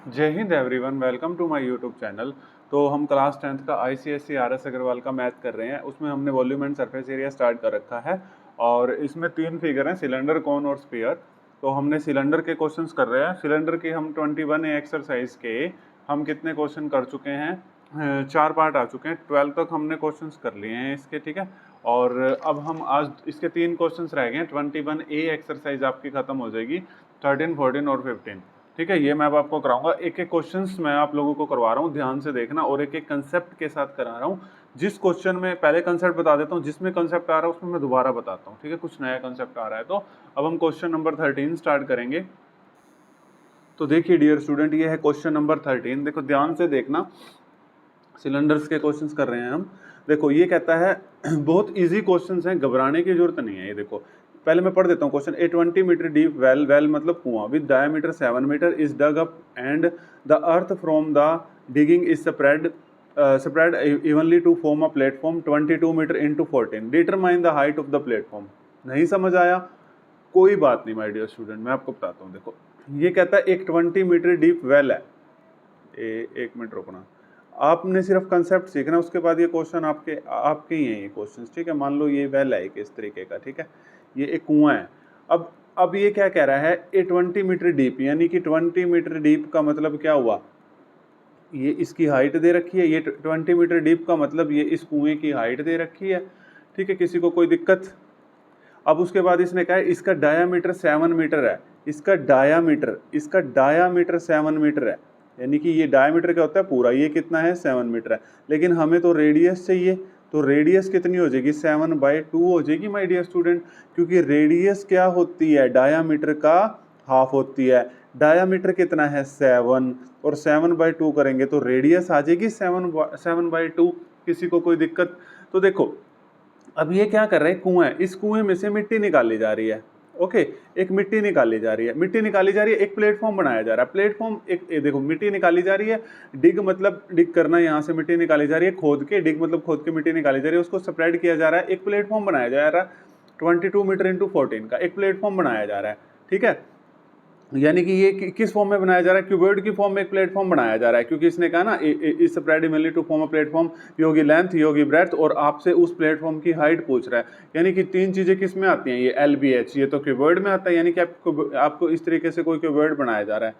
जय हिंद everyone, welcome to my YouTube channel. तो हम क्लास 10th का आईसीएसई आरएस अग्रवाल का मैथ कर रहे हैं। उसमें हमने volume and surface area start कर रखा है और इसमें 3 फिगर हैं, सिलेंडर, कोन और स्फीयर। तो हमने सिलेंडर के क्वेश्चंस कर रहे हैं। सिलेंडर के हम 21 एक्सरसाइज के हम कितने क्वेश्चन कर चुके हैं, 4 पार्ट आ चुके हैं। 12 तक हमने क्वेश्चंस कर लिए हैं इसके, ठीक है। और अब हम आज इसके 3 क्वेश्चंस रह गए हैं। 21A एक्सरसाइज आपकी खत्म हो जाएगी, 13, 14 और 15, ठीक है। ये मैं अब आपको कराऊंगा। एक एक क्वेश्चंस मैं आप लोगों को करवा रहा हूँ, ध्यान से देखना, और एक एक कंसेप्ट के साथ करा रहा हूँ। जिस क्वेश्चन में पहले कंसेप्ट बता देता हूँ, जिसमें कंसेप्ट आ रहा है उसमें मैं दोबारा बताता हूँ, ठीक है। कुछ नया कंसेप्ट आ रहा है। तो अब हम क्वेश्चन नंबर 13 स्टार्ट करेंगे। तो देखिए डियर स्टूडेंट, ये है क्वेश्चन नंबर 13। देखो ध्यान से देखना, सिलेंडर्स के क्वेश्चंस कर रहे हैं हम। देखो ये कहता है बहुत इजी क्वेश्चंस हैं, घबराने की जरूरत नहीं है। ये देखो, पहले मैं पढ़ देता हूँ question. A 20 metre deep well, well मतलब कुआं, with diameter 7 metre is dug up and the earth from the digging is spread evenly to form a platform 22 metre into 14. Determine the height of the platform. नहीं समझ आया, कोई बात नहीं my dear student, मैं आपको बताता हूँ। देखो ये कहता है एक 20 मीटर डीप वेल है। एक मिनट रुकना, आपने सिर्फ कंसेप्ट सीखना, उसके बाद ये क्वेश्चन आपके आपके ही हैं ये क्वेश्चंस, ठीक है। मान लो ये वेल है इस तरीके का, ठीक है। ये एक कुआं है। अब ये क्या कह रहा है, ए 20 मीटर डीप, यानी कि 20 मीटर डीप का मतलब क्या हुआ, ये इसकी हाइट दे रखी है। ये 20 मीटर डीप का मतलब ये इस कुएं की हाइट दे रखी है, ठीक है। किसी को कोई दिक्कत? अब उसके बाद इसने कहा है इसका डायामीटर 7 मीटर है। इसका डायामीटर 7 मीटर है, यानी कि ये डायामीटर क्या होता है पूरा, ये कितना है 7 मीटर है। लेकिन हमें तो रेडियस चाहिए, तो रेडियस कितनी हो जाएगी, 7/2 हो जाएगी माय डियर स्टूडेंट, क्योंकि रेडियस क्या होती है, डायामीटर का हाफ होती है। डायामीटर कितना है 7, और 7/2 करेंगे तो रेडियस आ जाएगी 7/2। किसी को कोई दिक्कत? तो देखो अब ये क्या कर रहे हैं, कुआं है, इस कुएं में से मिट्टी निकाली जा रही है। ओके, एक मिट्टी निकाली जा रही है, एक प्लेटफॉर्म बनाया जा रहा है। प्लेटफॉर्म देखो मिट्टी निकाली जा रही है। डिग मतलब डिग करना, यहाँ से मिट्टी निकाली जा रही है, खोद के, डिग मतलब खोद के मिट्टी निकाली जा रही है, उसको स्प्रेड किया जा रहा है, एक प्लेटफॉर्म बनाया जा रहा है। 22 मीटर इंटू 14 का एक प्लेटफॉर्म बनाया जा रहा है, ठीक है। यानी कि ये किस फॉर्म में बनाया जा रहा है, क्यूबॉइड की फॉर्म में एक प्लेटफॉर्म बनाया जा रहा है, क्योंकि इसने कहा ना is spread evenly to form a platform, योगी लेंथ योगी ब्रेड्थ, और आपसे उस प्लेटफॉर्म की हाइट पूछ रहा है। यानी कि 3 चीजें किस में आती हैं, ये LBH, ये तो क्यूबॉइड में आता है। यानी कि आपको इस तरीके से कोई क्यूबॉइड बनाया जा रहा है,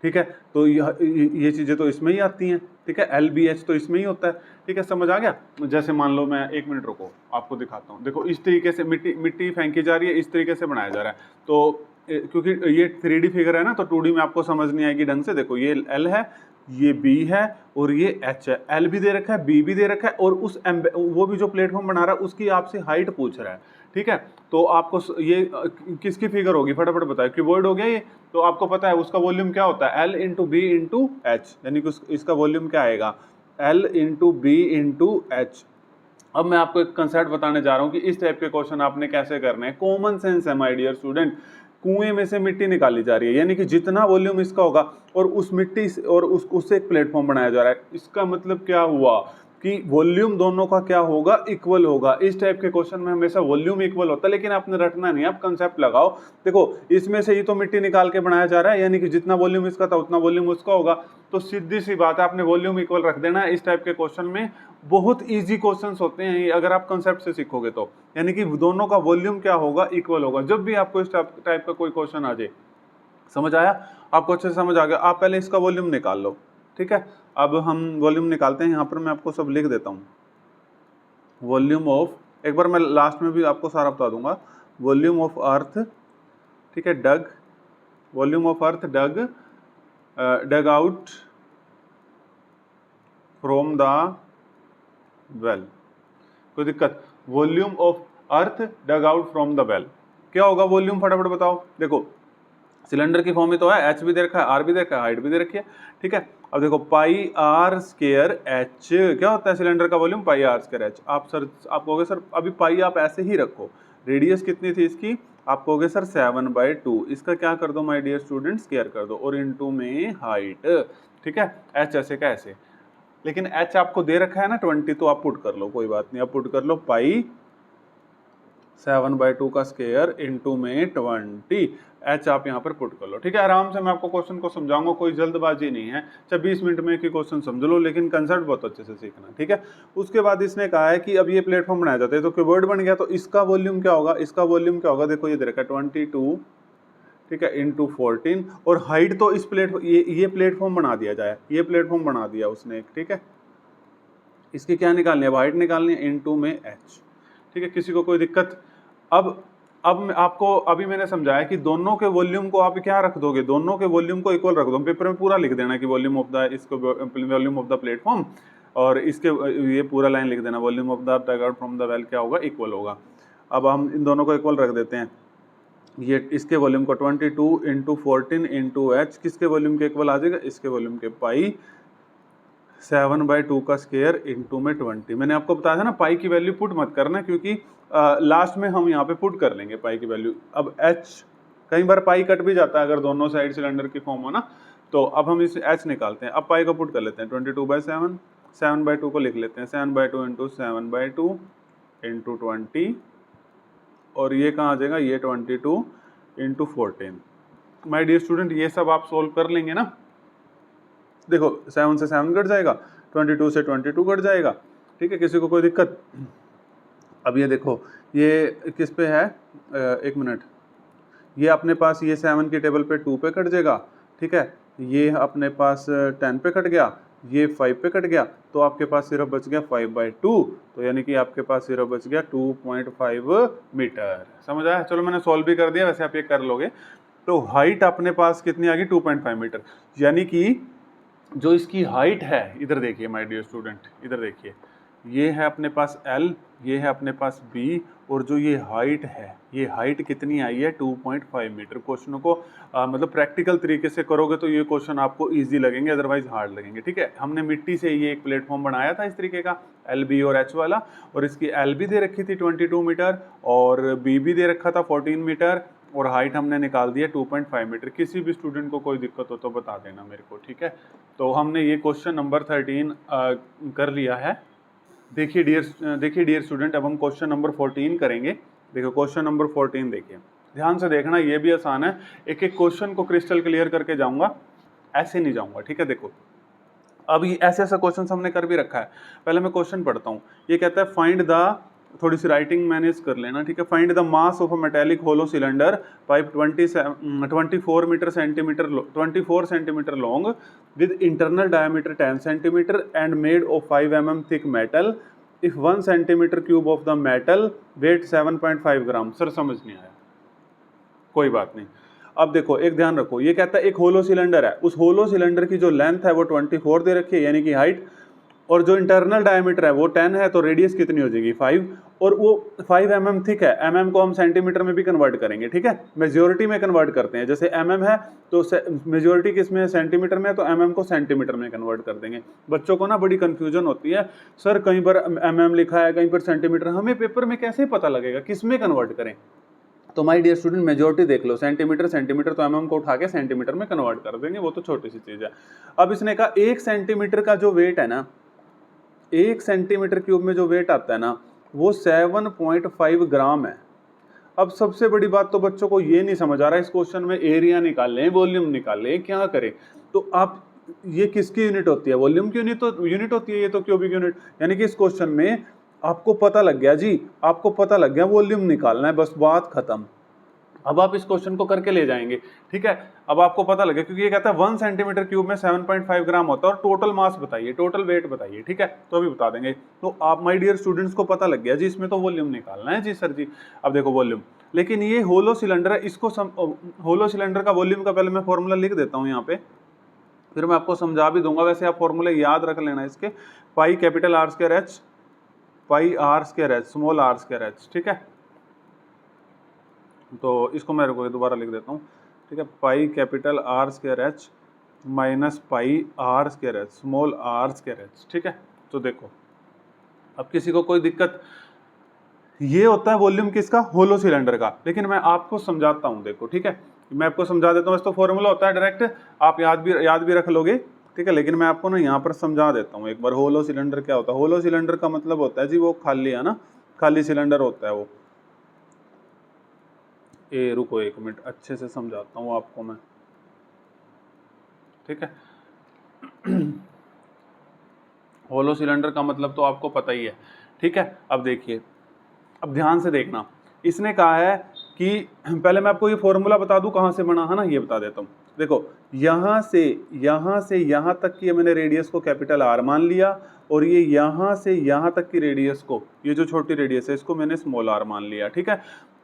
ठीक है। तो ये चीजें तो इसमें ही आती हैं, ठीक है। LBH तो इसमें ही होता है, ठीक है। समझ आ गया? जैसे मान लो, मैं एक मिनट रुको, आपको दिखाता हूँ। देखो इस तरीके से मिट्टी फेंकी जा रही है, इस तरीके से बनाया जा रहा है। तो क्योंकि ये 3D फिगर है ना, तो 2D में आपको समझ नहीं आएगी ढंग से। देखो ये L है, ये B है, और ये H है। L भी दे रखा है, B भी दे रखा है, और वो भी जो प्लेटफॉर्म बना रहा है उसकी आपसे हाइट पूछ रहा है, ठीक है। तो आपको ये किसकी फिगर होगी, फटाफट बताओ। क्यूबॉइड हो गया ये। तो आपको पता है उसका वॉल्यूम क्या होता है, L into B into H, यानी कि इसका वॉल्यूम क्या आएगा, L into B into H. अब मैं आपको एक कंसेप्ट बताने जा रहा हूँ कि इस टाइप के क्वेश्चन आपने कैसे करने हैं। कॉमन सेंस है माय डियर स्टूडेंट। कुएं में से मिट्टी निकाली जा रही है, यानी कि जितना वॉल्यूम इसका होगा, और उस मिट्टी और उससे एक प्लेटफॉर्म बनाया जा रहा है। इसका मतलब क्या हुआ कि वॉल्यूम दोनों का क्या होगा, इक्वल होगा। इस टाइप के क्वेश्चन में हमेशा वॉल्यूम इक्वल होता है, लेकिन आपने रटना नहीं, आप कंसेप्ट लगाओ। देखो इसमें से ही तो मिट्टी निकाल के बनाया जा रहा है, यानी कि जितना वॉल्यूम इसका था उतना वॉल्यूम उसका होगा। तो सीधी सी बात है, आपने वॉल्यूम इक्वल रख देना है। इस टाइप के क्वेश्चन में बहुत इजी क्वेश्चंस होते हैं अगर आप कंसेप्ट से सीखोगे तो, यानी कि दोनों का वॉल्यूम क्या होगा, इक्वल होगा। जब भी आपको इस टाइप का कोई क्वेश्चन आ जाए, समझ आया आपको, अच्छे से समझ आ गया, आप पहले इसका वॉल्यूम निकाल लो, ठीक है। अब हम वॉल्यूम निकालते हैं। यहाँ पर मैं आपको सब लिख देता हूँ। वॉल्यूम ऑफ, एक बार मैं लास्ट में भी आपको सारा बता दूंगा। वॉल्यूम ऑफ अर्थ, ठीक है, dug, volume of earth dug out from the well. कोई दिक्कत? Volume of earth dug out from the well क्या होगा वॉल्यूम, फटाफट बताओ। देखो सिलेंडर की फॉर्म में तो है, एच भी दे रखा है, आर भी दे रखा है, हाइट भी दे रखी है, ठीक है। अब देखो पाई आर स्केयर एच क्या होता है, सिलेंडर का volume pi r square h. आप कहोगे सर अभी पाई आप ऐसे ही रखो, रेडियस कितनी थी इसकी, आप कहोगे सर 7/2। इसका क्या कर दो माय डियर स्टूडेंट, स्केयर कर दो, और इनटू में हाइट, ठीक है। एच ऐसे का ऐसे, लेकिन एच आपको दे रखा है ना 20, तो आप पुट कर लो, कोई बात नहीं, आप पुट कर लो पाई 7/2 का स्क्वायर इंटू में 20, एच आप यहाँ पर पुट कर लो। ठीक है, आराम से मैं आपको क्वेश्चन को समझाऊंगा, कोई जल्दबाजी नहीं है, चाहे 20 मिनट में एक ही क्वेश्चन समझ लो, लेकिन कंसेप्ट बहुत अच्छे से सीखना। ठीक है, उसके बाद इसने कहा है कि अब ये प्लेटफॉर्म बनाया जाता है, तो क्यूबॉइड बन गया, तो इसका वॉल्यूम क्या होगा, इसका वॉल्यूम क्या होगा, देखो ये दे रखा है 22, ठीक है, इंटू 14, और हाइट तो इस ये प्लेटफॉर्म बना दिया जाए, ये प्लेटफॉर्म बना दिया उसने एक। ठीक है, इसकी क्या निकालनी है, हाइट निकालनी है, इंटू में एच। ठीक है, किसी को कोई दिक्कत? अब आपको अभी मैंने समझाया कि दोनों के वॉल्यूम को आप क्या रख दोगे, दोनों के वॉल्यूम को इक्वल रख दो, पेपर में पूरा लिख देना कि वॉल्यूम ऑफ द, इसको वॉल्यूम ऑफ द प्लेटफॉर्म, और इसके ये पूरा लाइन लिख देना, volume of the tug out from the well क्या होगा, इक्वल होगा। अब हम इन दोनों को इक्वल रख देते हैं, ये इसके वॉल्यूम को 22 इंटू 14 इंटू एच, किसके वॉल्यूम के इक्वल आ जाएगा, इसके वॉल्यूम के, पाई 7/2 का स्क्वायर इंटू में 20। मैंने आपको बताया था ना, पाई की वैल्यू पुट मत करना, क्योंकि लास्ट में हम यहाँ पे पुट कर लेंगे पाई की वैल्यू। अब एच, कई बार पाई कट भी जाता है अगर दोनों साइड सिलेंडर की फॉर्म हो ना, तो अब हम इस एच निकालते हैं। अब पाई को पुट कर लेते हैं, 22/7, 7/2 को लिख लेते हैं, 7/2 इंटू 7/2 इंटू 20, और ये कहाँ आ जाएगा, ये 22 इंटू 14। माय डियर स्टूडेंट, ये सब आप सोल्व कर लेंगे ना, देखो 7 से 7 कट जाएगा, 22 से 22 कट जाएगा। ठीक है, किसी को कोई दिक्कत? अब ये देखो, ये किस पे है, एक मिनट, ये अपने पास ये 7 की टेबल पे 2 पे कट जाएगा। ठीक है, ये अपने पास 10 पे कट गया, ये 5 पे कट गया, तो आपके पास सिर्फ बच गया 5/2, तो यानी कि आपके पास सिर्फ बच गया 2.5 मीटर। समझ आया? चलो मैंने सॉल्व भी कर दिया, वैसे आप ये कर लोगे। तो हाइट अपने पास कितनी आ गई, 2.5 मीटर, यानी कि जो इसकी हाइट है, इधर देखिए माय डियर स्टूडेंट, इधर देखिए, ये है अपने पास L, ये है अपने पास B, और जो ये हाइट है, ये हाइट कितनी आई है, 2.5 मीटर। क्वेश्चनों को मतलब प्रैक्टिकल तरीके से करोगे तो ये क्वेश्चन आपको इजी लगेंगे, अदरवाइज हार्ड लगेंगे। ठीक है, हमने मिट्टी से ये एक प्लेटफॉर्म बनाया था इस तरीके का, LB और H वाला, और इसकी LB दे रखी थी 22 मीटर, और B भी दे रखा था 14 मीटर, और हाइट हमने निकाल दिया 2.5 मीटर। किसी भी स्टूडेंट को कोई दिक्कत हो तो बता देना मेरे को। ठीक है, तो हमने ये क्वेश्चन नंबर 13 कर लिया है। देखिए डियर स्टूडेंट, अब हम क्वेश्चन नंबर 14 करेंगे। देखो क्वेश्चन नंबर 14 देखिए, ध्यान से देखना, ये भी आसान है, एक एक क्वेश्चन को क्रिस्टल क्लियर करके जाऊंगा, ऐसे नहीं जाऊंगा। ठीक है, देखो अब ये ऐसे ऐसा क्वेश्चन हमने कर भी रखा है। पहले मैं क्वेश्चन पढ़ता हूँ। ये कहता है फाइंड द, थोड़ी सी राइटिंग मैनेज कर लेना। ठीक है, find the mass of a metallic hollow cylinder pipe 24 centimetre long with internal diameter 10 centimetre and made of 5 mm thick metal if 1 centimetre cube of the metal weight 7.5 gram. Sir समझ नहीं आया, कोई बात नहीं। अब देखो एक ध्यान रखो, ये कहता है एक होलो सिलेंडर है, उस होलो सिलेंडर की जो लेंथ है वो 24 दे रखी है, यानी कि हाइट, और जो इंटरनल डायमीटर है वो 10 है, तो रेडियस कितनी हो जाएगी 5, और वो 5 mm थिक है। mm को हम सेंटीमीटर में भी कन्वर्ट करेंगे। ठीक है, मेजोरिटी में कन्वर्ट करते हैं, जैसे mm है तो मेजोरिटी किसमें, सेंटीमीटर में, तो mm को सेंटीमीटर में कन्वर्ट कर देंगे। बच्चों को ना बड़ी कंफ्यूजन होती है, सर कहीं पर mm लिखा है, कहीं पर सेंटीमीटर, हमें पेपर में कैसे पता लगेगा किस में कन्वर्ट करें? तो माय डियर स्टूडेंट, मेजोरिटी देख लो, सेंटीमीटर तो mm को उठा के सेंटीमीटर में कन्वर्ट कर देंगे, वो तो छोटी सी चीज है। अब इसने कहा 1 सेंटीमीटर का जो वेट है ना, 1 सेंटीमीटर क्यूब में जो वेट आता है ना, वो 7.5 ग्राम है। अब सबसे बड़ी बात तो बच्चों को ये नहीं समझ आ रहा है, इस क्वेश्चन में एरिया निकाल लें, वॉल्यूम निकाल लें, क्या करें? तो आप, ये किसकी यूनिट होती है, वॉल्यूम की यूनिट होती है, ये तो क्यूबिक यूनिट, यानी कि इस क्वेश्चन में आपको पता लग गया जी, आपको पता लग गया वॉल्यूम निकालना है, बस बात खत्म। अब आप इस क्वेश्चन को करके ले जाएंगे। ठीक है, अब आपको पता लगे, क्योंकि ये कहता है 1 सेंटीमीटर क्यूब में 7.5 ग्राम होता है, और टोटल मास बताइए, टोटल वेट बताइए। ठीक है, तो अभी बता देंगे। तो आप माय डियर स्टूडेंट्स को पता लग गया जी, इसमें तो वॉल्यूम निकालना है जी सर जी। अब देखो वॉल्यूम, लेकिन ये होलो सिलेंडर है, इसको होलो सिलेंडर का वॉल्यूम का पहले मैं फॉर्मूला लिख देता हूँ यहाँ पे, फिर मैं आपको समझा भी दूंगा। वैसे आप फॉर्मूले याद रख लेना इसके, pi capital R square H, पाई R square H, small r square H। ठीक है, तो इसको मैं दोबारा लिख देता हूँ। ठीक है, pi capital R square H minus pi R square H, small r square H। ठीक है, तो देखो अब किसी को कोई दिक्कत, ये होता है वॉल्यूम किसका, होलो सिलेंडर का, लेकिन मैं आपको समझाता हूँ। देखो ठीक है, मैं आपको समझा देता हूँ, वैसे तो फॉर्मूला होता है डायरेक्ट, आप याद भी रख लोगे। ठीक है, लेकिन मैं आपको ना यहाँ पर समझा देता हूँ एक बार, होलो सिलेंडर क्या होता है। होलो सिलेंडर का मतलब होता है जी, वो खाली है ना, खाली सिलेंडर होता है वो। रुको 1 मिनट, अच्छे से समझाता हूँ आपको मैं, ठीक है। होलो सिलेंडर का मतलब तो आपको पता ही है, ठीक है। अब देखिए, अब ध्यान से देखना, इसने कहा है कि पहले मैं आपको ये फॉर्मूला बता दूं कहां से बना है ना, ये बता देता हूं। देखो यहां से यहां तक की मैंने रेडियस को कैपिटल आर मान लिया, और ये यहां से यहां तक की रेडियस को, ये जो छोटी रेडियस है इसको मैंने स्मॉल आर मान लिया, ठीक है।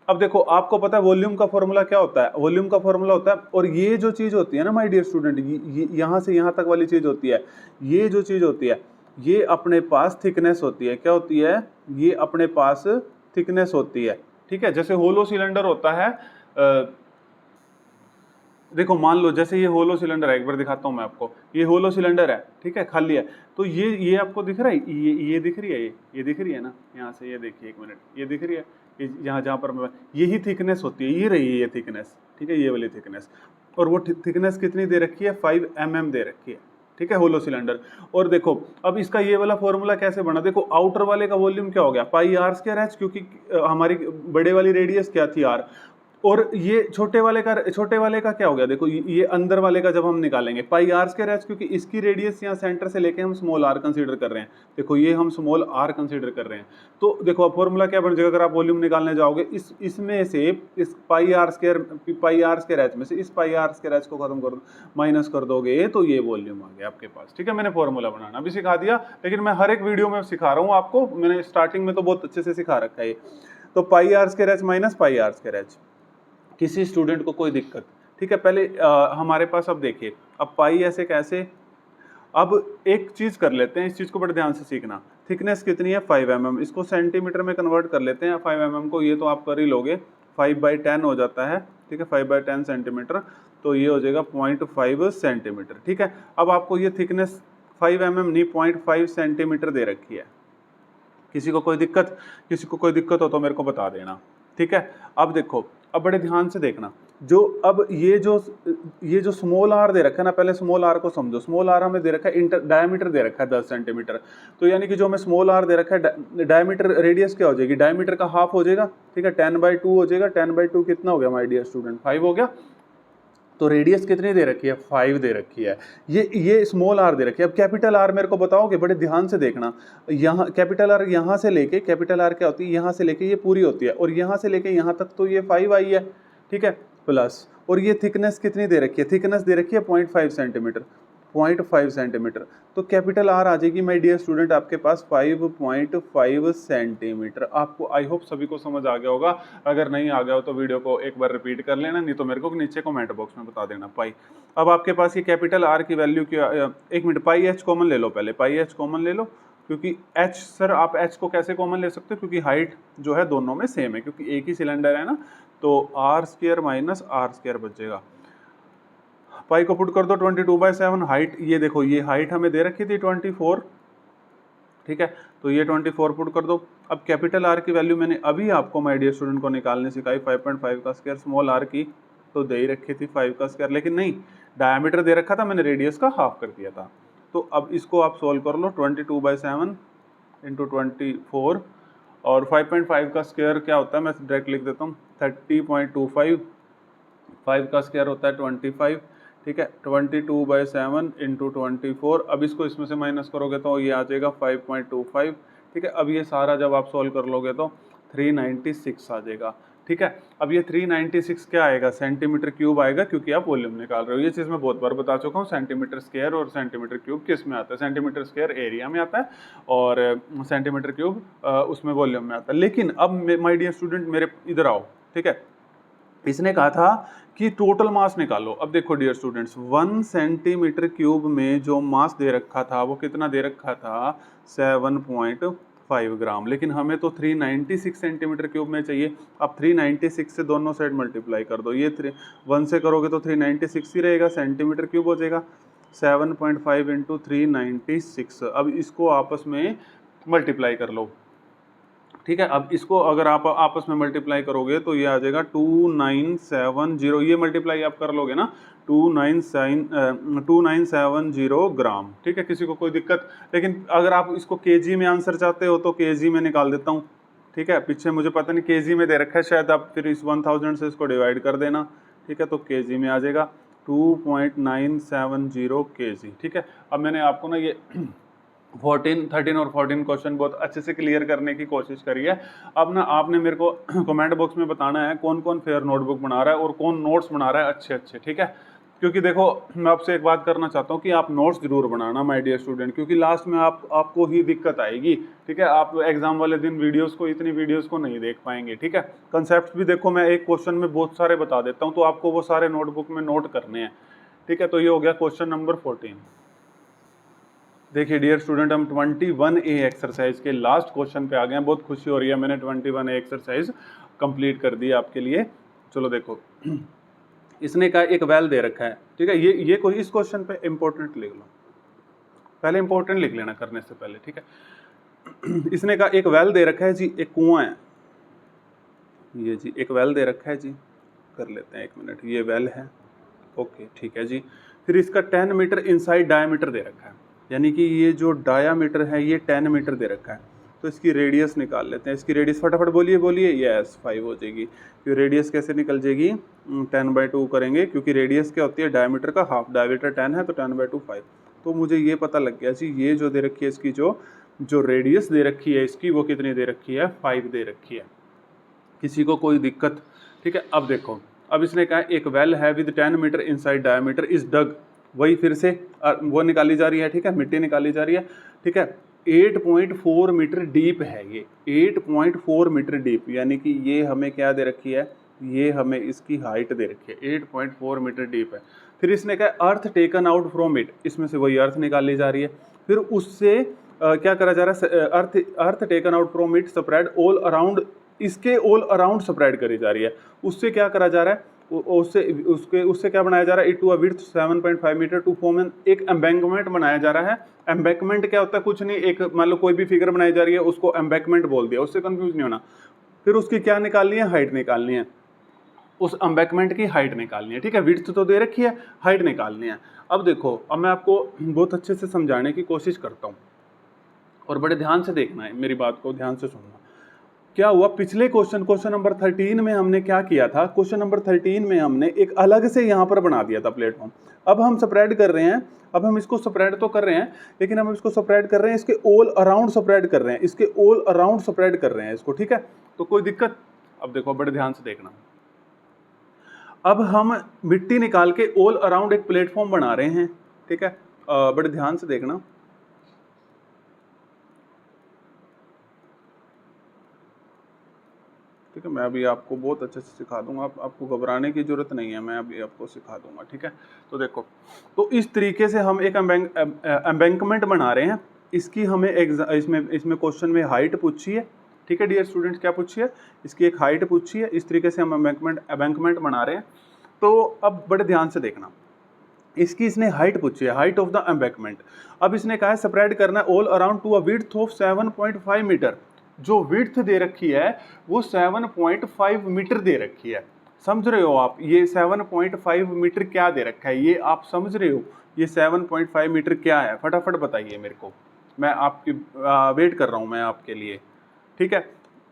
अब देखो आपको पता है वॉल्यूम का फॉर्मूला क्या होता है, वॉल्यूम का फॉर्मूला होता है, और ये जो चीज होती है ना माय डियर स्टूडेंट, यहां से यहां तक वाली चीज होती है, ये जो चीज होती है ये अपने पास थिकनेस होती है। क्या होती है? ये अपने पास थिकनेस होती है, ठीक है। जैसे होलो सिलेंडर होता है, देखो मान लो जैसे ये होलो सिलेंडर है, एक बार दिखाता हूं मैं आपको, ये होलो सिलेंडर है, ठीक है, खाली है। तो ये आपको दिख रहा है, ये दिख रही है, ये दिख रही है ना, यहाँ से ये देखिए 1 मिनट, ये दिख रही है, यहाँ जहाँ पर मैं, यही थिकनेस होती है, ये रही है ये थिकनेस, ठीक है, ये वाली थिकनेस। और वो थिकनेस कितनी दे रखी है? 5 mm दे रखी है, ठीक है, होलो सिलेंडर। और देखो अब इसका ये वाला फॉर्मूला कैसे बना, देखो आउटर वाले का वॉल्यूम क्या हो गया, पाई आर स्क्वायर एच, क्योंकि हमारी बड़े वाली रेडियस क्या थी, आर। और ये छोटे वाले का क्या हो गया, देखो ये अंदर वाले का जब हम निकालेंगे पाई आर स्क्वायर एच, क्योंकि इसकी रेडियस यहाँ सेंटर से लेके हम स्मॉल आर कंसीडर कर रहे हैं, देखो ये हम स्मॉल आर कंसीडर कर रहे हैं। तो देखो अब फॉर्मूला क्या बन जाएगा, अगर आप वॉल्यूम निकालने जाओगे, इसमें से इस पाई आर स्क्वायर एच में से इस पाई आर स्क्वायर एच को खत्म कर दो, माइनस कर दोगे, तो ये वॉल्यूम आ गया आपके पास, ठीक है। मैंने फॉर्मूला बनाना भी सिखा दिया, लेकिन मैं हर एक वीडियो में सिखा रहा हूँ आपको, मैंने स्टार्टिंग में तो बहुत अच्छे से सिखा रखा है। तो pi are square H minus pi are square H, किसी स्टूडेंट को कोई दिक्कत, ठीक है। पहले हमारे पास अब देखिए, अब पाई ऐसे कैसे, अब एक चीज कर लेते हैं, इस चीज को बड़े ध्यान से सीखना। थिकनेस कितनी है? 5 mm, इसको सेंटीमीटर में कन्वर्ट कर लेते हैं 5 mm को, ये तो आप कर ही लोगे, 5/10 हो जाता है, ठीक है, 5/10 सेंटीमीटर, तो ये हो जाएगा 0.5 सेंटीमीटर, ठीक है। अब आपको ये थिकनेस 5 mm नहीं 0.5 सेंटीमीटर दे रखी है। किसी को कोई दिक्कत हो तो मेरे को बता देना, ठीक है। अब देखो, अब बड़े ध्यान से देखना, जो अब ये जो स्मॉल आर दे रखा है ना, पहले स्मॉल आर को समझो। स्मॉल आर हमें दे रखा है, डायमीटर दे रखा है 10 सेंटीमीटर, तो यानी कि जो हमें स्मॉल आर दे रखा है, डायमीटर रेडियस क्या हो जाएगी, डायमीटर का हाफ हो जाएगा, ठीक है, 10/2 हो जाएगा। 10/2 कितना हो गया माय डियर स्टूडेंट? 5 हो गया। तो रेडियस कितनी दे रखी है? 5 दे रखी है। ये स्मॉल आर दे रखी है। अब कैपिटल आर मेरे को बताओगे, बड़े ध्यान से देखना, यहाँ कैपिटल आर, यहाँ से लेके, कैपिटल आर क्या होती है, यहाँ से लेके ये पूरी होती है, और यहाँ से लेके यहाँ तक तो ये 5 आई है, ठीक है, प्लस, और ये थिकनेस कितनी दे रखी है? थिकनेस दे रखी है 0.5 सेंटीमीटर, 0.5 सेंटीमीटर। तो कैपिटल आर आ जाएगी माय डियर स्टूडेंट आपके पास 5.5 सेंटीमीटर। आपको आई होप सभी को समझ आ गया होगा, अगर नहीं आ गया हो तो वीडियो को एक बार रिपीट कर लेना, नहीं तो मेरे को नीचे कमेंट बॉक्स में बता देना पाई। अब आपके पास ये कैपिटल आर की वैल्यू क्या, 1 मिनट, पाई एच कॉमन ले लो, पहले पाई एच कॉमन ले लो, क्योंकि एच, सर आप एच को कैसे कॉमन ले सकते हो, क्योंकि हाइट जो है दोनों में सेम है, क्योंकि एक ही सिलेंडर है ना, तो are square minus are square बचेगा। पाई को पुट कर दो 22/7, हाइट ये देखो, ये हाइट हमें दे रखी थी 24, ठीक है, तो ये 24 पुट कर दो। अब कैपिटल आर की वैल्यू मैंने अभी आपको माय डियर स्टूडेंट को निकालने सिखाई, 5.5 का स्क्वायर, स्मॉल आर की तो दे ही रखी थी 5 का स्क्वायर, लेकिन नहीं, डायमीटर दे रखा था, मैंने रेडियस का हाफ कर दिया था। तो अब इसको आप सोल्व कर लो, 22/7 इंटू 24, और 5.5 का स्क्वायर क्या होता है, मैं डायरेक्ट लिख देता हूँ, 30.25, 5 का स्क्वायर होता है 25, ठीक है, 22/7 इंटू 24। अब इसको इसमें से माइनस करोगे तो ये आ जाएगा 5.25, ठीक है। अब ये सारा जब आप सॉल्व कर लोगे तो 396 आ जाएगा, ठीक है। अब ये 396 क्या आएगा? सेंटीमीटर क्यूब आएगा, क्योंकि आप वॉल्यूम निकाल रहे हो। ये चीज़ मैं बहुत बार बता चुका हूँ, सेंटीमीटर स्क्वायर और सेंटीमीटर क्यूब किस में आता है, सेंटीमीटर स्क्वायर एरिया में आता है, और सेंटीमीटर क्यूब उसमें वॉल्यूम में आता है। लेकिन अब माय डियर स्टूडेंट मेरे इधर आओ, ठीक है, इसने कहा था कि टोटल मास निकालो। अब देखो डियर स्टूडेंट्स, 1 सेंटीमीटर क्यूब में जो मास दे रखा था वो कितना दे रखा था? 7.5 ग्राम, लेकिन हमें तो 396 सेंटीमीटर क्यूब में चाहिए। अब 396 से दोनों साइड मल्टीप्लाई कर दो, ये 1 से करोगे तो 396 ही रहेगा, सेंटीमीटर क्यूब हो जाएगा। 7.5 इंटू 396, अब इसको आपस में मल्टीप्लाई कर लो, ठीक है। अब इसको अगर आप आपस में मल्टीप्लाई करोगे तो ये आ जाएगा 2970, ये मल्टीप्लाई आप कर लोगे ना, 2970 ग्राम, ठीक है। किसी को कोई दिक्कत? लेकिन अगर आप इसको केजी में आंसर चाहते हो तो केजी में निकाल देता हूँ, ठीक है। पीछे मुझे पता नहीं केजी में दे रखा है शायद, आप फिर इस 1000 से इसको डिवाइड कर देना, ठीक है, तो केजी में आ जाएगा 2.970 केजी, ठीक है। अब मैंने आपको ना ये 13 और 14 क्वेश्चन बहुत अच्छे से क्लियर करने की कोशिश करी है। अब ना आपने मेरे को कमेंट बॉक्स में बताना है कौन कौन फेयर नोटबुक बना रहा है और कौन नोट्स बना रहा है अच्छे अच्छे, ठीक है। क्योंकि देखो मैं आपसे एक बात करना चाहता हूँ कि आप नोट्स जरूर बनाना माय डियर स्टूडेंट, क्योंकि लास्ट में आपको ही दिक्कत आएगी, ठीक है। आप एग्जाम वाले दिन इतनी वीडियोस को नहीं देख पाएंगे, ठीक है। कंसेप्ट भी देखो मैं एक क्वेश्चन में बहुत सारे बता देता हूँ, तो आपको वो सारे नोटबुक में नोट करने हैं, ठीक है। तो ये हो गया क्वेश्चन नंबर 14। देखिए डियर स्टूडेंट, हम 21A एक्सरसाइज के लास्ट क्वेश्चन पे आ गए हैं। बहुत खुशी हो रही है, मैंने 21A एक्सरसाइज कंप्लीट कर दी आपके लिए। चलो देखो, इसने कहा एक वेल दे रखा है, ठीक है। ये कोई इस क्वेश्चन पे इंपॉर्टेंट लिख लो, पहले इंपॉर्टेंट लिख लेना करने से पहले, ठीक है। इसने कहा एक वेल दे रखा है जी, एक कुआं है, ये जी एक वेल दे रखा है जी, कर लेते हैं 1 मिनट, ये वेल है, ओके ठीक है जी। फिर इसका 10 मीटर इनसाइड डायामीटर दे रखा है, यानी कि ये जो डायामीटर है ये 10 मीटर दे रखा है। तो इसकी रेडियस निकाल लेते हैं। इसकी रेडियस फटाफट बोलिए, यस 5 हो जाएगी। फिर रेडियस कैसे निकल जाएगी, 10/2 करेंगे, क्योंकि रेडियस क्या होती है डायमीटर का हाफ, डायमीटर 10 है तो 10/2 5। तो मुझे ये पता लग गया जी, ये जो दे रखी है इसकी जो रेडियस दे रखी है इसकी, वो कितनी दे रखी है, 5 दे रखी है। किसी को कोई दिक्कत, ठीक है। अब देखो, अब इसने कहा एक वेल है with 10 metre inside diameter is dug, वही फिर से वो निकाली जा रही है, ठीक है, मिट्टी निकाली जा रही है, ठीक है। 8.4 मीटर डीप है ये, 8.4 मीटर डीप, यानी कि ये हमें क्या दे रखी है, ये हमें इसकी हाइट दे रखी है, 8.4 मीटर डीप है। फिर इसने कहा अर्थ टेकन आउट फ्रॉम इट, इसमें से वही अर्थ निकाली जा रही है। फिर उससे क्या करा जा रहा है, अर्थ taken out from it spread all around, इसके ऑल अराउंड स्प्रेड करी जा रही है। उससे क्या करा जा रहा है, उससे क्या बनाया जा रहा है, it to a width 7.5 metre to form एक एम्बैंकमेंट बनाया जा रहा है। एम्बैंकमेंट क्या होता है, कुछ नहीं, एक मान लो कोई भी फिगर बनाई जा रही है उसको एम्बैंकमेंट बोल दिया, उससे कंफ्यूज नहीं होना। फिर उसकी क्या निकालनी है, हाइट निकालनी है, उस एम्बैंकमेंट की हाइट निकालनी है, ठीक है। विड्थ तो दे रखी है, हाइट निकालनी है। अब देखो, अब मैं आपको बहुत अच्छे से समझाने की कोशिश करता हूँ और बड़े ध्यान से देखना है, मेरी बात को ध्यान से सुनना। क्या हुआ, पिछले क्वेश्चन नंबर 13 में हमने क्या किया था, क्वेश्चन नंबर 13 में हमने एक अलग से यहाँ पर बना दिया था प्लेटफॉर्म। अब हम स्प्रेड कर रहे हैं, अब हम इसको स्प्रेड तो कर रहे हैं, लेकिन हम इसको स्प्रेड कर रहे हैं, इसके ऑल अराउंड स्प्रेड कर रहे हैं, इसके ऑल अराउंड स्प्रेड कर रहे हैं इसको, ठीक है। तो कोई दिक्कत, अब देखो बड़े ध्यान से देखना। अब हम मिट्टी निकाल के ऑल अराउंड एक प्लेटफॉर्म बना रहे हैं, ठीक है। बड़े ध्यान से देखना। ठीक है, मैं अभी आपको बहुत अच्छे से सिखा दूंगा, आपको घबराने की जरूरत नहीं है, मैं अभी आपको सिखा दूंगा, ठीक है। तो देखो, तो इस तरीके से हम एक एम्बैंकमेंट बना रहे हैं। इसकी हमें इसमें क्वेश्चन में हाइट पूछी है, ठीक है डियर स्टूडेंट्स, क्या पूछी है, इसकी एक हाइट पूछी है। इस तरीके से हम एम्बैंकमेंट बना रहे हैं। तो अब बड़े ध्यान से देखना, इसकी इसने हाइट पूछी है, हाइट ऑफ द एम्बैंकमेंट। अब इसने कहा है स्प्रेड करना all around to a width of 7.5 metre. जो विड्थ दे रखी है वो 7.5 मीटर दे रखी है, समझ रहे हो आप। ये 7.5 मीटर क्या दे रखा है, ये आप समझ रहे हो, ये 7.5 मीटर क्या है, फटाफट बताइए मेरे को, मैं आपकी वेट कर रहा हूँ मैं आपके लिए, ठीक है।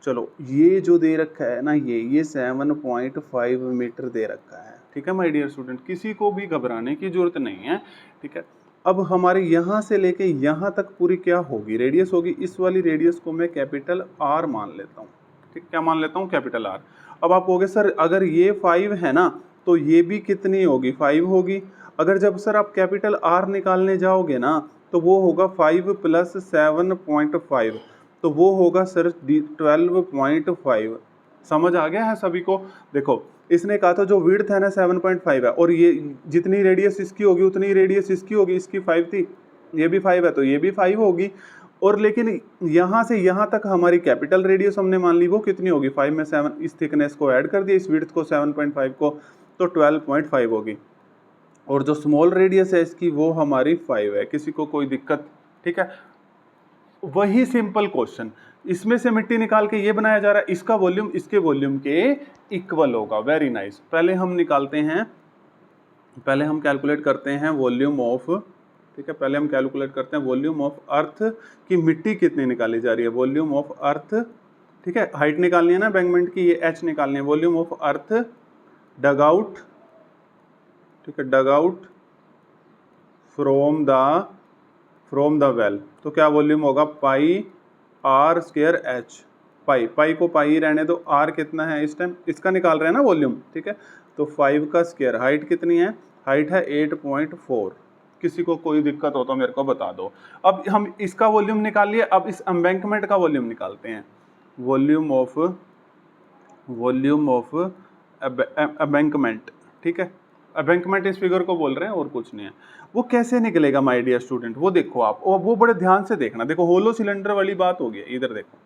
चलो, ये जो दे रखा है ना, ये 7.5 मीटर दे रखा है, ठीक है माय डियर स्टूडेंट, किसी को भी घबराने की जरूरत नहीं है, ठीक है। अब हमारे यहाँ से लेके यहाँ तक पूरी क्या होगी, रेडियस होगी। इस वाली रेडियस को मैं कैपिटल आर मान लेता हूँ, ठीक, क्या मान लेता हूँ, कैपिटल आर। अब आप कहोगे सर अगर ये 5 है ना, तो ये भी कितनी होगी, 5 होगी। अगर जब सर आप कैपिटल आर निकालने जाओगे ना, तो वो होगा 5 + 7.5, तो वो होगा सर 12.5। समझ आ गया है सभी को। देखो, इसने कहा था जो विड्थ है ना 7.5 है, और ये जितनी रेडियस इसकी होगी उतनी रेडियस इसकी होगी, इसकी 5 थी, ये भी 5 है तो ये भी 5 होगी। और लेकिन यहाँ से यहाँ तक हमारी कैपिटल रेडियस हमने मान ली, वो कितनी होगी, 5 में 7, इस थिकनेस को ऐड कर दिया, इस विड्थ को 7.5 को, तो 12.5 होगी। और जो स्मॉल रेडियस है इसकी वो हमारी 5 है। किसी को कोई दिक्कत, ठीक है। वही सिंपल क्वेश्चन, इसमें से मिट्टी निकाल के ये बनाया जा रहा है, इसका वॉल्यूम इसके वॉल्यूम के इक्वल होगा। Very nice. पहले हम निकालते हैं, पहले हम कैलकुलेट करते हैं वॉल्यूम ऑफ, ठीक है, पहले हम कैलकुलेट करते हैं वॉल्यूम ऑफ अर्थ की मिट्टी कितनी निकाली जा रही है, वॉल्यूम ऑफ अर्थ, ठीक है, हाइट निकालनी है ना एम्बैंकमेंट की, ये h निकालनी है, volume of earth dug out, ठीक है, dug out from the well, तो क्या वॉल्यूम होगा pi are square h, pi को पाई रहने दो, आर कितना है इस टाइम, इसका निकाल रहे हैं ना वॉल्यूम, ठीक है, तो 5 का स्क्वायर, हाइट कितनी है, हाइट है 8.4, किसी को कोई दिक्कत हो तो मेरे को बता दो। अब हम इसका वॉल्यूम निकाल लिए, अब इस एम्बैंकमेंट का वॉल्यूम निकालते हैं, वॉल्यूम ऑफ एम्बैंकमेंट, ठीक है, एम्बैंकमेंट इस फिगर को बोल रहे हैं और कुछ नहीं है। वो कैसे निकलेगा माय डियर स्टूडेंट, वो देखो आप, वो बड़े ध्यान से देखना, देखो होलो सिलेंडर वाली बात हो गई, इधर देखो,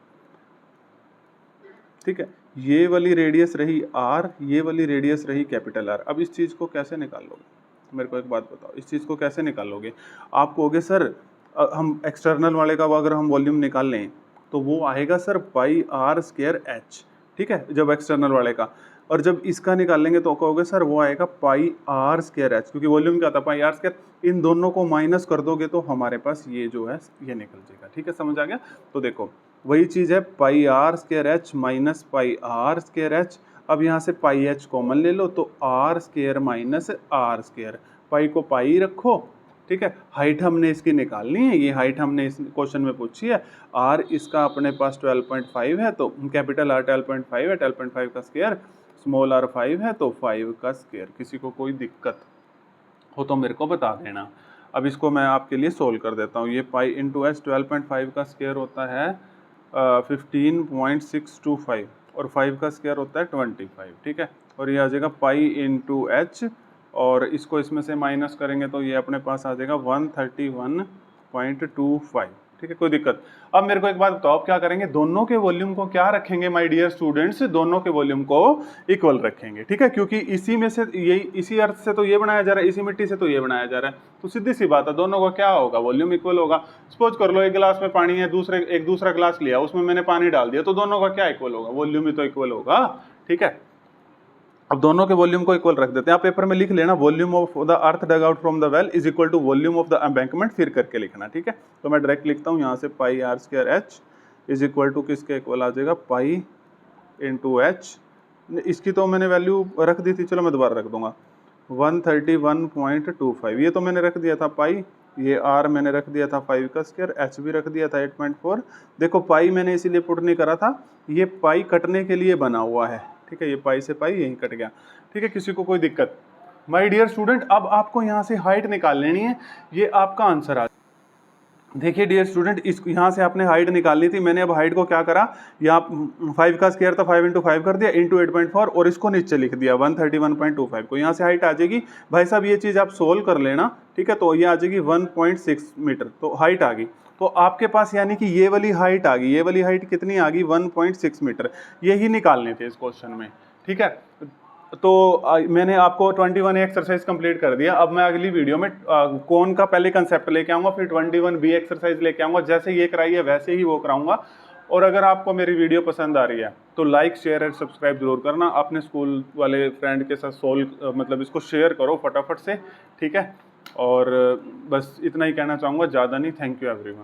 ठीक है, ये वाली रेडियस रही आर, ये वाली रेडियस रही कैपिटल आर। अब इस चीज को कैसे निकालोगे, मेरे को एक बात बताओ, इस चीज को कैसे निकालोगे? आप कहोगे सर हम एक्सटर्नल वाले का अगर हम वॉल्यूम निकाल लें तो वो आएगा sir pi are square h, ठीक है, जब एक्सटर्नल वाले का, और जब इसका निकाल लेंगे तो कहोगे सर वो आएगा पाई आर स्क्वायर एच, क्योंकि वॉल्यूम क्या था पाई आर स्क्वायर। इन दोनों को माइनस कर दोगे तो हमारे पास ये जो है ये निकल जाएगा, ठीक है, समझ आ गया? तो देखो वही चीज़ है, pi are square H minus pi are square H. अब यहाँ से पाई एच कॉमन ले लो तो are square minus are square, pi को पाई रखो, ठीक है। हाइट हमने इसकी निकालनी है, ये हाइट हमने इस क्वेश्चन में पूछी है, आर इसका अपने पास 12.5 है, तो कैपिटल आर 12.5 है, 12.5 का स्क्वायर, स्मॉल आर 5 है तो 5 का स्क्वायर। किसी को कोई दिक्कत हो तो मेरे को बता देना। अब इसको मैं आपके लिए सोल्व कर देता हूँ। ये पाई इंटू एच 12.5 का स्क्वायर होता है 15.625 और 5 का स्क्वायर होता है 25, ठीक है। और ये आ जाएगा पाई इंटू एच, और इसको इसमें से माइनस करेंगे तो ये अपने पास आ जाएगा 131.25, ठीक है, कोई दिक्कत। अब मेरे को एक बात बताओ, आप क्या करेंगे, दोनों के वॉल्यूम को क्या रखेंगे माय डियर स्टूडेंट्स, दोनों के वॉल्यूम को इक्वल रखेंगे, ठीक है, क्योंकि इसी में से यही, इसी अर्थ से तो ये बनाया जा रहा है, इसी मिट्टी से तो ये बनाया जा रहा है, तो सीधी सी बात है दोनों का क्या होगा, वॉल्यूम इक्वल होगा। सपोज कर लो एक गिलास में पानी है, एक दूसरा गिलास लिया, उसमें मैंने पानी डाल दिया, तो दोनों का क्या इक्वल होगा, वॉल्यूम ही तो इक्वल होगा, ठीक है। अब दोनों के वॉल्यूम को इक्वल रख देते हैं। आप पेपर में लिख लेना, volume of the earth dug out from the well is equal to volume of the embankment, फिर करके लिखना, ठीक है। तो मैं डायरेक्ट लिखता हूँ यहाँ से, pi are square H is equal to किसके इक्वल आ जाएगा, पाई इंटू एच, इसकी तो मैंने वैल्यू रख दी थी, चलो मैं दोबारा रख दूंगा, 131.25, ये तो मैंने रख दिया था पाई, ये आर मैंने रख दिया था 5 का स्क्वायर, एच भी रख दिया था 8.4। देखो पाई मैंने इसीलिए पुट नहीं करा था, ये पाई कटने के लिए बना हुआ है, ठीक है, ये पाई से पाई यहीं कट गया, ठीक है, किसी को कोई दिक्कत? माय डियर स्टूडेंट, अब आपको यहाँ से हाइट निकाल लेनी है, ये आपका आंसर आ, देखिए डियर स्टूडेंट, इस यहाँ से आपने हाइट निकालनी थी, मैंने अब हाइट को क्या करा, यहाँ 5 का स्क्वायर था, 5 इंटू 5 कर दिया इंटू 8.4, और इसको नीचे लिख दिया 131.25 को, यहाँ से हाइट आ जाएगी। भाई साहब ये चीज़ आप सोल्व कर लेना, ठीक है, तो ये आ जाएगी 1.6 मीटर, तो हाइट आ गई। तो आपके पास यानी कि ये वाली हाइट आ गई, ये वाली हाइट कितनी आ गई, 1.6 मीटर, यही निकालने थे इस क्वेश्चन में, ठीक है। तो मैंने आपको 21 एक्सरसाइज कंप्लीट कर दिया। अब मैं अगली वीडियो में कौन का पहले कंसेप्ट लेके आऊँगा, फिर 21 बी एक्सरसाइज लेके आऊँगा, जैसे ये कराई है वैसे ही वो कराऊंगा। और अगर आपको मेरी वीडियो पसंद आ रही है तो लाइक शेयर एंड सब्सक्राइब जरूर करना, अपने स्कूल वाले फ्रेंड के साथ सोल्व मतलब इसको शेयर करो फटाफट से, ठीक है। और बस इतना ही कहना चाहूँगा, ज़्यादा नहीं। Thank you everyone.